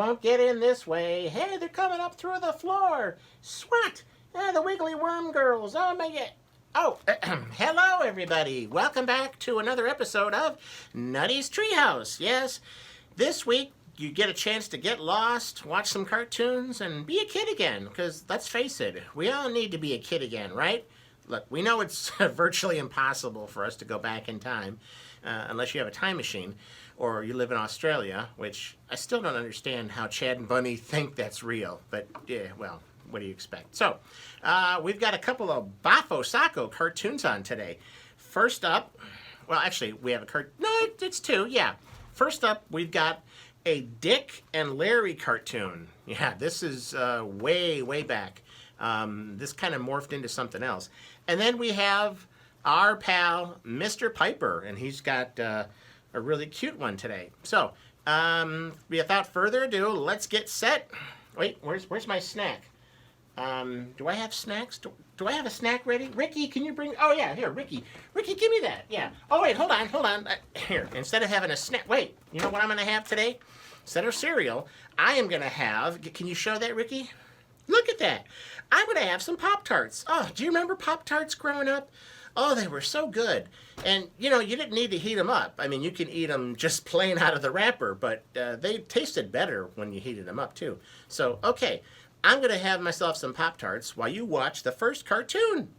won't get in this way. Hey, they're coming up through the floor. Swat! The wiggly worm girls. Oh, my God. Oh, hello, everybody. Welcome back to another episode of Nutty's Treehouse. Yes, this week you get a chance to get lost, watch some cartoons, and be a kid again. Because let's face it, we all need to be a kid again, right? Look, we know it's virtually impossible for us to go back in time unless you have a time machine or you live in Australia, which I still don't understand how Chad and Bunny think that's real. But, yeah, well, what do you expect? So, we've got a couple of Bafo Sacco cartoons on today. First up, well, actually, we have no, it's two, yeah. First up, we've got a Dick and Larry cartoon. Yeah, this is way, way back. This kind of morphed into something else. And then we have our pal, Mr. Piper, and he's got a really cute one today. So, without further ado, let's get set. Wait, where's my snack? Do I have snacks? Do I have a snack ready? Ricky, can you bring... Oh, yeah, here, Ricky. Ricky, give me that. Yeah. Oh, wait, hold on. Here, instead of having a snack... Wait, you know what I'm going to have today? Instead of cereal, I am going to have... Can you show that, Ricky? Look at that. I'm going to have some Poptarts. Oh, do you remember Poptarts growing up? Oh, they were so good. And, you know, you didn't need to heat them up. I mean, you can eat them just plain out of the wrapper, but they tasted better when you heated them up, too. So, okay, I'm going to have myself some Pop-Tarts while you watch the first cartoon.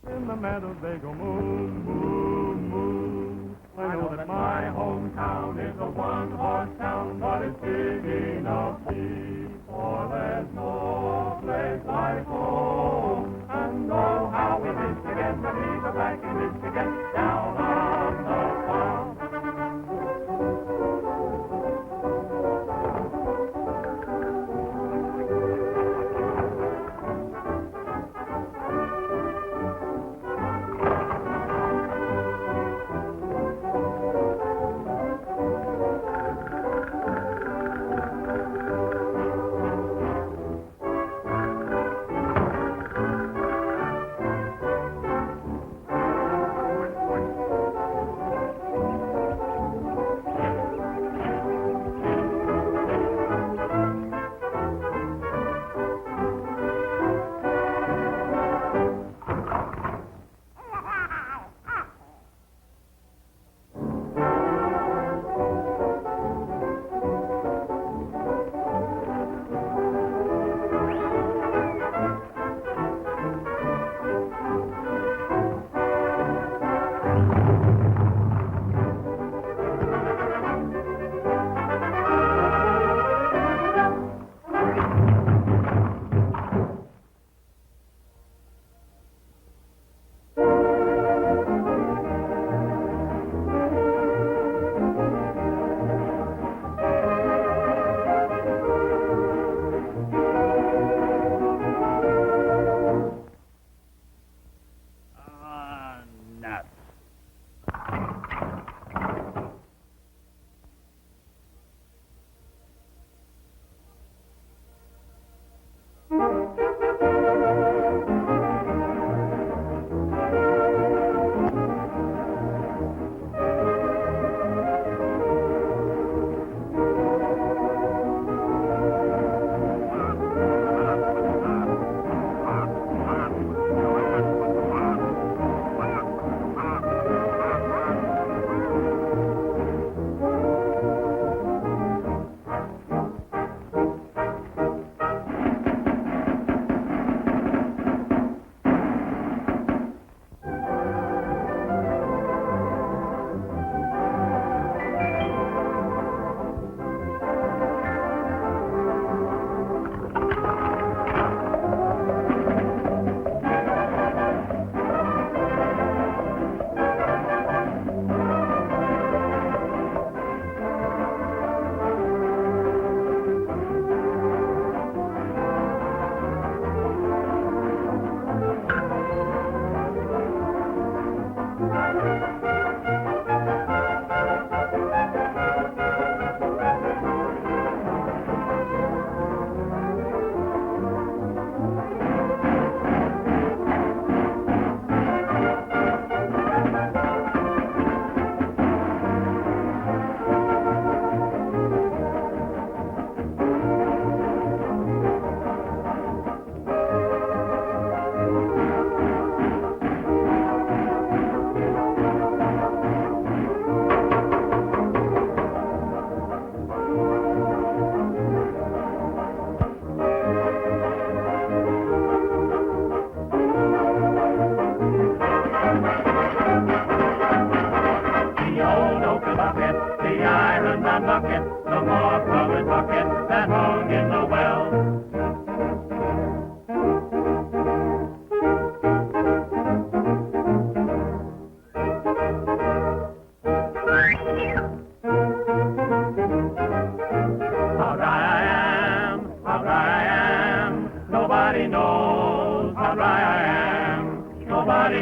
In the meadows they go moo, moo, moo. I know that my hometown is a one-horse town, but it's big enough for there's no place like home. And oh, how we miss again when we go back in Michigan, down on the farm.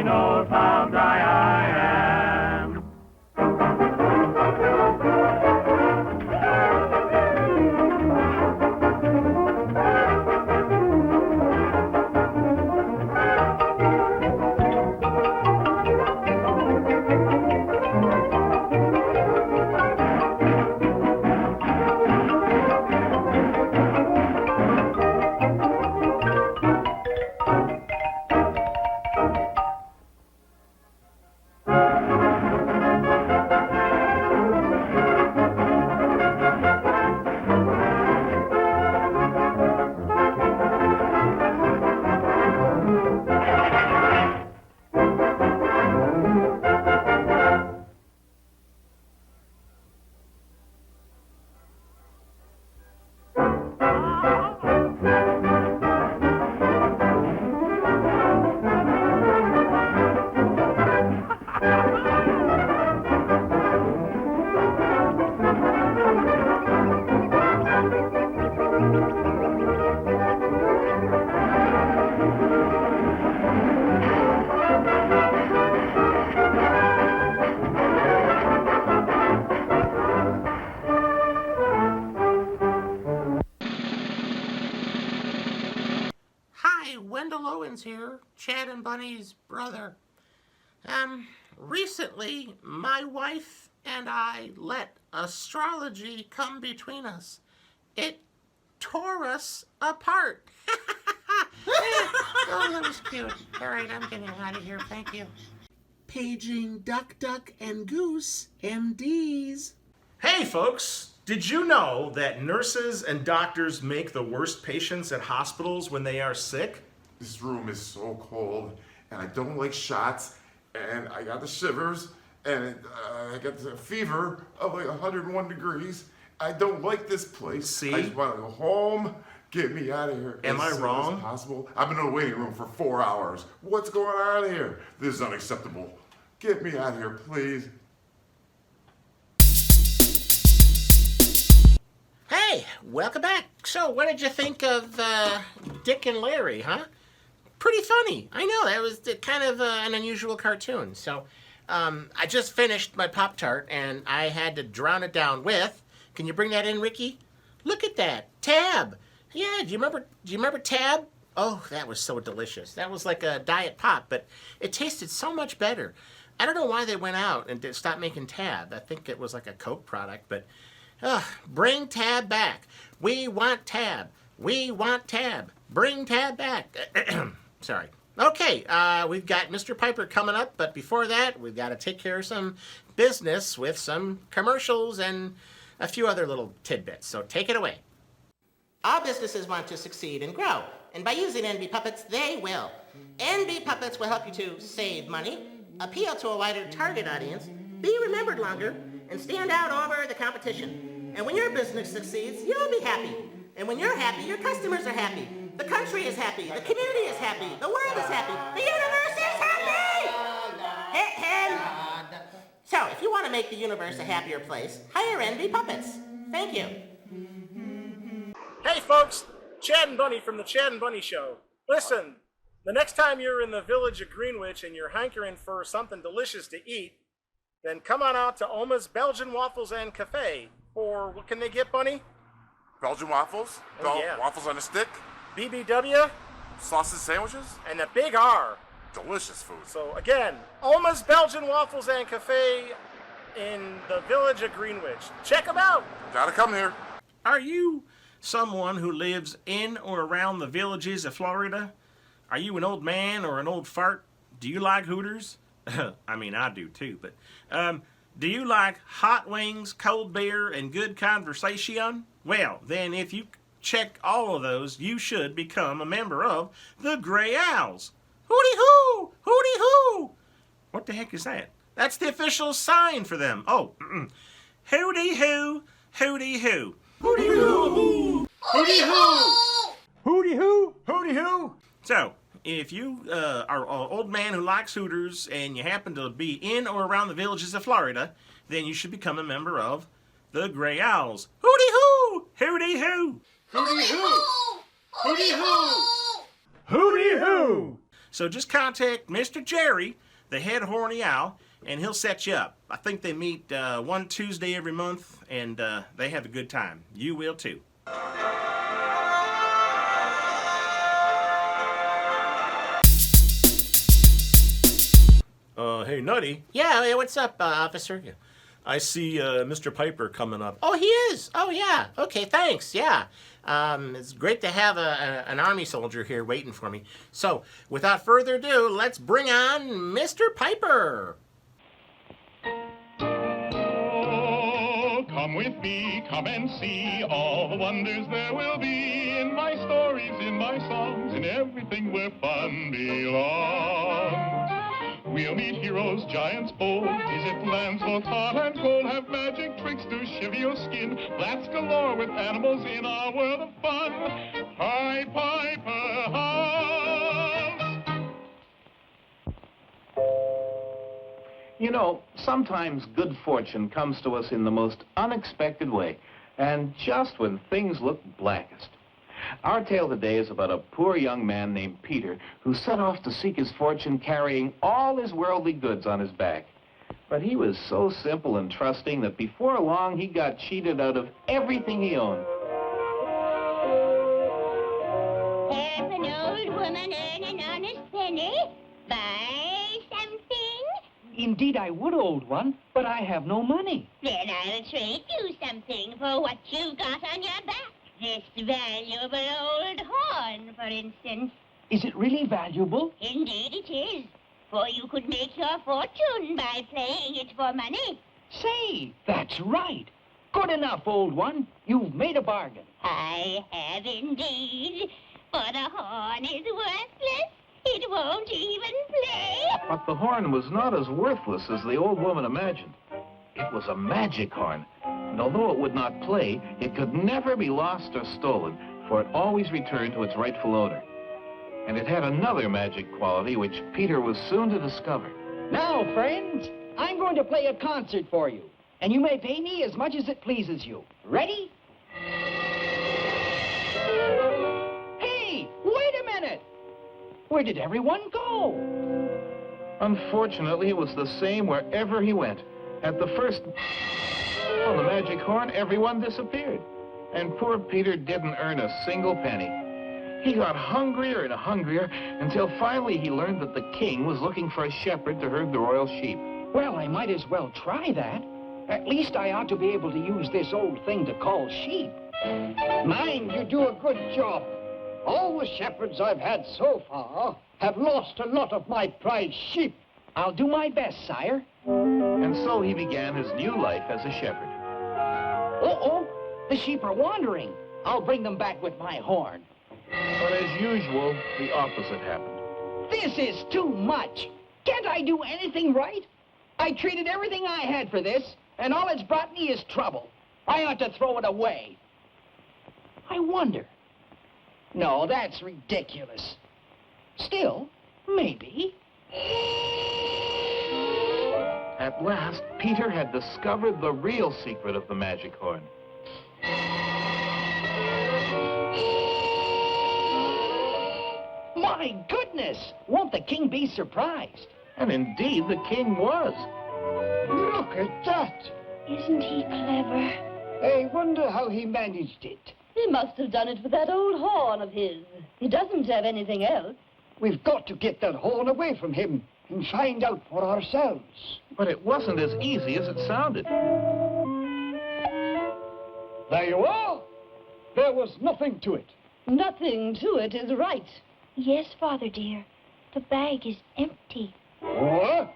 He knows how dry I am. Hi, Wendell Owens here, Chad and Bunny's brother. Recently, my wife and I let astrology come between us. It tore us apart. Oh, that was cute. All right, I'm getting out of here. Thank you. Paging Duck, Duck, and Goose, MDs. Hey folks, did you know that nurses and doctors make the worst patients at hospitals when they are sick? This room is so cold, and I don't like shots, and I got the shivers, and I got the fever of like 101 degrees. I don't like this place. See? I just want to go home. Get me out of here. Am I as soon wrong? as possible. I've been in the waiting room for 4 hours. What's going on here? This is unacceptable. Get me out of here, please. Hey, welcome back. So, what did you think of Dick and Larry, huh? Pretty funny. I know, that was kind of an unusual cartoon. So, I just finished my Pop-Tart, and I had to drown it down with, can you bring that in, Ricky? Look at that, Tab. Yeah, do you remember Tab? Oh, that was so delicious. That was like a Diet Pop, but it tasted so much better. I don't know why they went out and stopped making Tab. I think it was like a Coke product, but bring Tab back. We want Tab. We want Tab. Bring Tab back. Sorry. Okay, we've got Mr. Piper coming up, but before that, we've got to take care of some business with some commercials and a few other little tidbits. So take it away. All businesses want to succeed and grow, and by using NB Puppets, they will. NB Puppets will help you to save money, appeal to a wider target audience, be remembered longer, and stand out over the competition. And when your business succeeds, you'll be happy. And when you're happy, your customers are happy. The country is happy. The community is happy. The world is happy. The universe is happy! So, if you want to make the universe a happier place, hire NB Puppets. Thank you. Hey folks, Chad and Bunny from the Chad and Bunny Show. Listen, the next time you're in the village of Greenwich and you're hankering for something delicious to eat, then come on out to Oma's Belgian Waffles and Cafe. Or what can they get, Bunny? Belgian waffles? Oh, yeah. Waffles on a stick? BBW Sausage sandwiches? and the Big R. Delicious food. So again, Oma's Belgian Waffles and Cafe in the village of Greenwich. Check them out. Gotta come here. Are you someone who lives in or around the villages of Florida? Are you an old man or an old fart? Do you like Hooters? I mean, I do too, but do you like hot wings, cold beer, and good conversation? Well, then if you check all of those, you should become a member of the Gray Owls. Hooty-hoo! Hooty-hoo! What the heck is that? That's the official sign for them. Oh, hooty-hoo! Hooty-hoo! Hooty-hoo! Hooty-hoo! Hooty-hoo! Hooty-hoo! So, if you are an old man who likes Hooters and you happen to be in or around the villages of Florida, then you should become a member of the Gray Owls. Hooty-hoo! Hooty-hoo! Hooty-hoo! Hooty-hoo! Hooty-hoo! So just contact Mr. Jerry, the head horny owl, and he'll set you up. I think they meet one Tuesday every month, and they have a good time. You will too. Hey, Nutty. Yeah, what's up, officer? I see Mr. Piper coming up. Oh, he is? Oh, yeah. Okay, thanks. Yeah. It's great to have an army soldier here waiting for me. So, without further ado, let's bring on Mr. Piper. Oh, come with me, come and see all the wonders there will be in my stories, in my songs, in everything where fun belongs. We'll meet heroes, giants bold, visit lands both hot and cold, have magic tricks to shiver your skin, blast galore with animals in our world of fun. Pied Piper hums. You know, sometimes good fortune comes to us in the most unexpected way, and just when things look blackest. Our tale today is about a poor young man named Peter who set off to seek his fortune carrying all his worldly goods on his back. But he was so simple and trusting that before long he got cheated out of everything he owned. Have an old woman earn an honest penny? Buy something? Indeed I would, old one, but I have no money. Then I'll trade you something for what you've got on your back. This valuable old horn, for instance. Is it really valuable? Indeed it is, for you could make your fortune by playing it for money. Say, that's right. Good enough, old one. You've made a bargain. I have indeed, for the horn is worthless. It won't even play. But the horn was not as worthless as the old woman imagined. It was a magic horn, and although it would not play, it could never be lost or stolen, for it always returned to its rightful owner. And it had another magic quality which Peter was soon to discover. Now, friends, I'm going to play a concert for you, and you may pay me as much as it pleases you. Ready? Hey, wait a minute! Where did everyone go? Unfortunately, it was the same wherever he went. At the first on the magic horn, everyone disappeared. And poor Peter didn't earn a single penny. He got hungrier and hungrier until finally he learned that the king was looking for a shepherd to herd the royal sheep. Well, I might as well try that. At least I ought to be able to use this old thing to call sheep. Mind you do a good job. All the shepherds I've had so far have lost a lot of my prize sheep. I'll do my best, sire. And so he began his new life as a shepherd. Uh-oh, the sheep are wandering. I'll bring them back with my horn. But as usual, the opposite happened. This is too much. Can't I do anything right? I traded everything I had for this, and all it's brought me is trouble. I ought to throw it away. I wonder. No, that's ridiculous. Still, maybe. At last, Peter had discovered the real secret of the magic horn. My goodness! Won't the king be surprised? And indeed, the king was. Look at that. Isn't he clever? I wonder how he managed it. He must have done it with that old horn of his. He doesn't have anything else. We've got to get that horn away from him and find out for ourselves. But it wasn't as easy as it sounded. There you are. There was nothing to it. Nothing to it is right. Yes, Father dear. The bag is empty. What?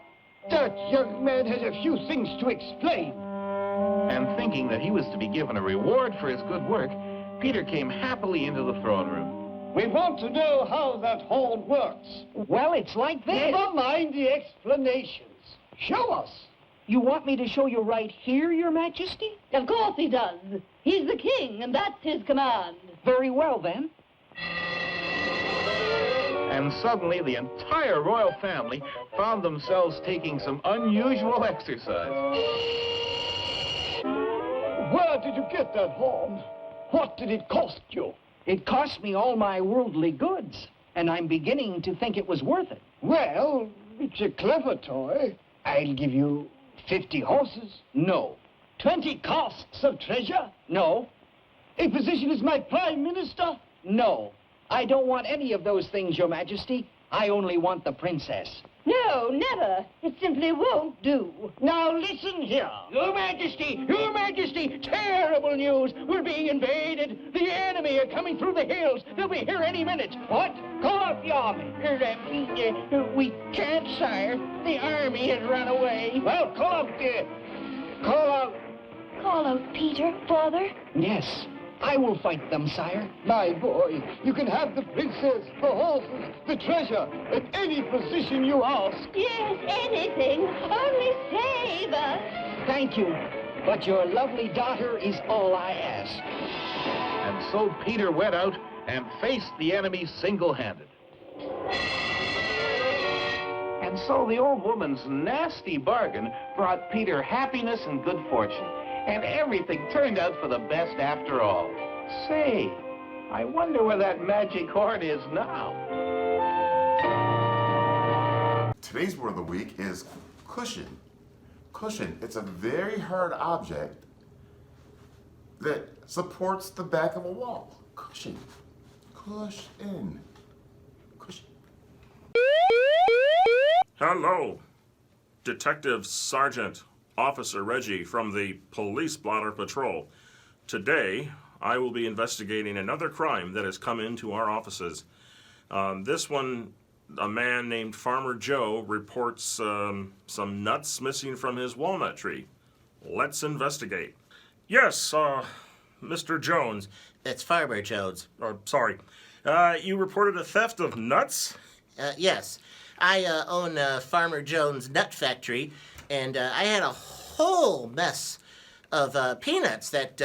That young man has a few things to explain. And thinking that he was to be given a reward for his good work, Peter came happily into the throne room. We want to know how that horn works. Well, it's like this. Never mind the explanations. Show us. You want me to show you right here, Your Majesty? Of course he does. He's the king, and that's his command. Very well, then. And suddenly, the entire royal family found themselves taking some unusual exercise. Where did you get that horn? What did it cost you? It cost me all my worldly goods. and I'm beginning to think it was worth it. Well, it's a clever toy. I'll give you 50 horses. No. 20 casks of treasure. No. A position as my prime minister. No. I don't want any of those things, Your Majesty. I only want the princess. No, never. It simply won't do. Now listen here. Your Majesty, terrible news. We're being invaded. The enemy are coming through the hills. They'll be here any minute. What? Call out the army. We can't, sire. The army has run away. Well, call out. Call out Peter, Father. Yes, I will fight them, sire. My boy, you can have the princess, the horses, the treasure, at any position you ask. Yes, anything. Only save us. Thank you, but your lovely daughter is all I ask. And so Peter went out and faced the enemy single-handed. And so the old woman's nasty bargain brought Peter happiness and good fortune. And everything turned out for the best after all. Say, I wonder where that magic horn is now. Today's word of the week is cushion. Cushion. It's a very hard object that supports the back of a wall. Cushion. Cushion. Cushion. Hello, Detective Sergeant Officer Reggie from the Police Blotter Patrol. Today, I will be investigating another crime that has come into our offices. This one, a man named Farmer Joe reports some nuts missing from his walnut tree. Let's investigate. Yes, Mr. Jones. It's Farmer Jones. Sorry. You reported a theft of nuts? Yes. I own Farmer Jones' Nut Factory, and I had a whole mess of peanuts that,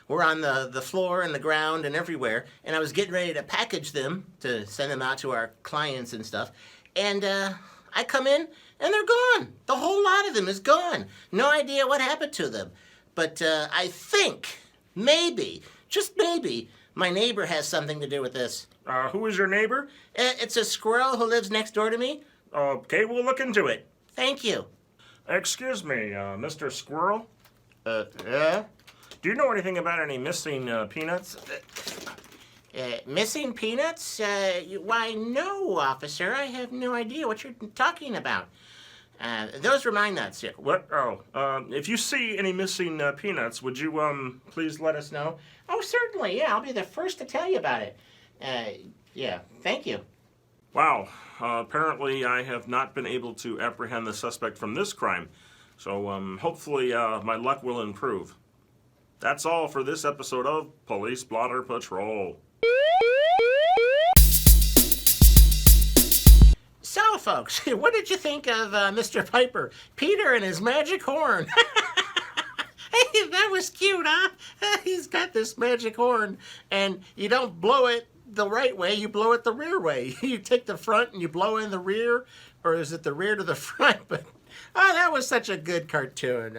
were on the floor and the ground and everywhere, and I was getting ready to package them to send them out to our clients and stuff, and I come in, and they're gone. The whole lot of them is gone. No idea what happened to them. But I think, maybe, just maybe, my neighbor has something to do with this. Who is your neighbor? It's a squirrel who lives next door to me. Okay, we'll look into it. Thank you. Excuse me, Mr. Squirrel? Yeah? Do you know anything about any missing peanuts? Missing peanuts? Why, no, officer. I have no idea what you're talking about. Those were my nuts. Yeah. What? Oh, if you see any missing peanuts, would you, please let us know? Oh, certainly. Yeah, I'll be the first to tell you about it. Yeah, thank you. Wow. Apparently I have not been able to apprehend the suspect from this crime. So, hopefully, my luck will improve. That's all for this episode of Police Blotter Patrol. So, folks, what did you think of Mr. Piper, Peter and his magic horn? Hey, that was cute, huh? He's got this magic horn, and you don't blow it the right way, you blow it the rear way. You take the front and you blow in the rear, or is it the rear to the front? But that was such a good cartoon.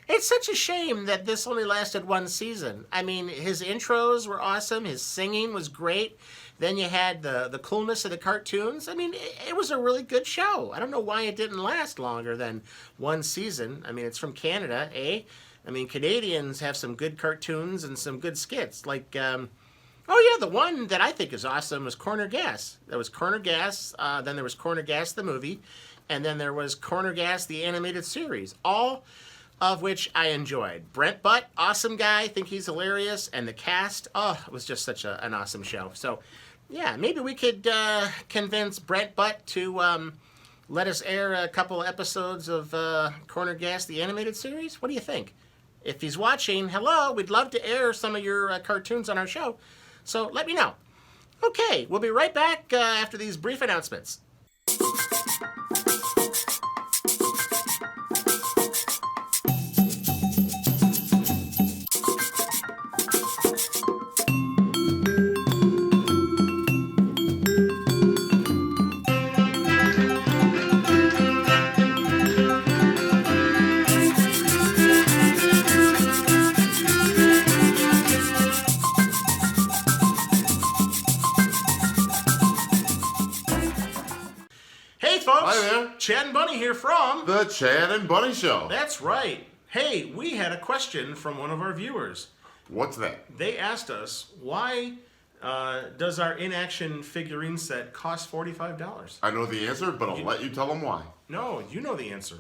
It's such a shame that this only lasted one season. I mean, his intros were awesome. His singing was great. Then you had the coolness of the cartoons. I mean, it was a really good show. I don't know why it didn't last longer than one season. I mean, it's from Canada, eh? I mean, Canadians have some good cartoons and some good skits. Like, oh yeah, the one that I think is awesome was Corner Gas. There was Corner Gas, then there was Corner Gas the movie, and then there was Corner Gas the animated series. All of which I enjoyed. Brent Butt, awesome guy, think he's hilarious, and the cast, it was just such an awesome show. So, yeah, maybe we could convince Brent Butt to let us air a couple episodes of Corner Gas the animated series. What do you think? If he's watching, hello, we'd love to air some of your cartoons on our show. So let me know. Okay, we'll be right back after these brief announcements. folks. Hi there. Chad and Bunny here from The Chad and Bunny Show. That's right. Hey, we had a question from one of our viewers. What's that? They asked us, why does our in-action figurine set cost $45? I know the answer, but I'll let you tell them why. No, you know the answer.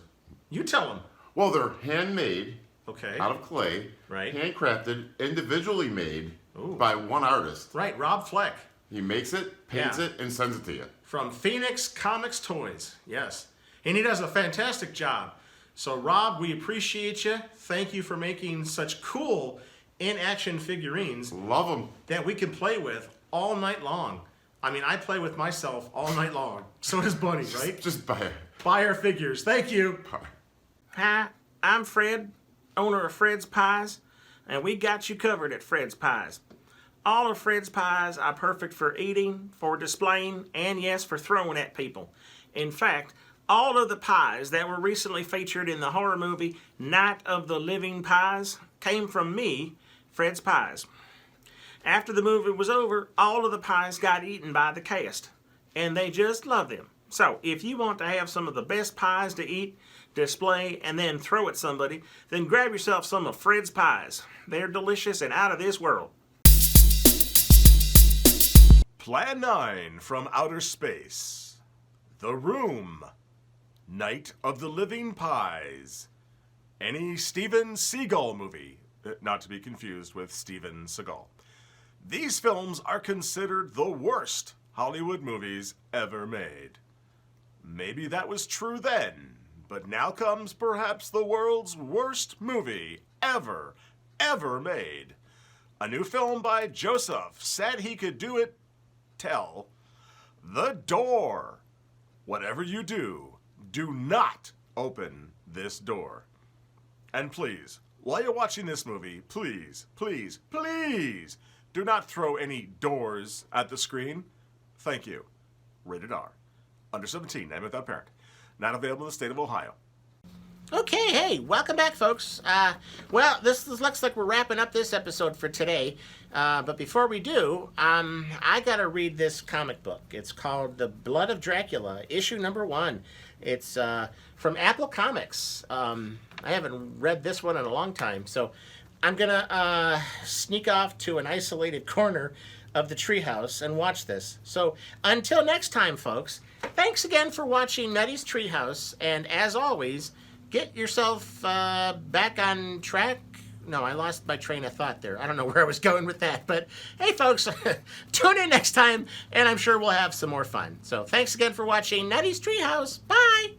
You tell them. Well, they're handmade Okay. out of clay, Right. handcrafted, individually made Ooh. by one artist. Right, Rob Fleck He makes it, paints Yeah. it, and sends it to you. from Phoenix Comics Toys. Yes. And he does a fantastic job. So, Rob, we appreciate you. Thank you for making such cool in-action figurines Love them. that we can play with all night long. I mean, I play with myself all night long. So does Bunny, right? Just buy it. Buy our figures. Thank you. Hi, I'm Fred, owner of Fred's Pies, and we got you covered at Fred's Pies. All of Fred's Pies are perfect for eating, for displaying, and yes, for throwing at people. In fact, all of the pies that were recently featured in the horror movie Night of the Living Pies came from me, Fred's Pies. After the movie was over, all of the pies got eaten by the cast, and they just love them. So, if you want to have some of the best pies to eat, display, and then throw at somebody, then grab yourself some of Fred's Pies. They're delicious and out of this world. Plan 9 from Outer Space. The Room. Night of the Living Pies. Any Steven Seagal movie, not to be confused with Steven Seagal. These films are considered the worst Hollywood movies ever made. Maybe that was true then, but now comes perhaps the world's worst movie ever made. A new film by Joseph said he could do it. Tell. The Door. Whatever you do, do not open this door. And please, while you're watching this movie, please, please, please, do not throw any doors at the screen. Thank you. Rated R. Under 17, and without parent. Not available in the state of Ohio. Okay, hey, welcome back, folks. Well, this looks like we're wrapping up this episode for today. But before we do, I gotta read this comic book. It's called The Blood of Dracula, issue number 1. It's from Apple Comics. I haven't read this one in a long time, so I'm gonna sneak off to an isolated corner of the Treehouse and watch this. So until next time, folks, thanks again for watching Nutty's Treehouse, and as always, get yourself back on track. No, I lost my train of thought there. I don't know where I was going with that. But hey, folks, tune in next time, and I'm sure we'll have some more fun. So thanks again for watching Nutty's Treehouse. Bye!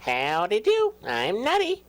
Howdy do, I'm Nutty.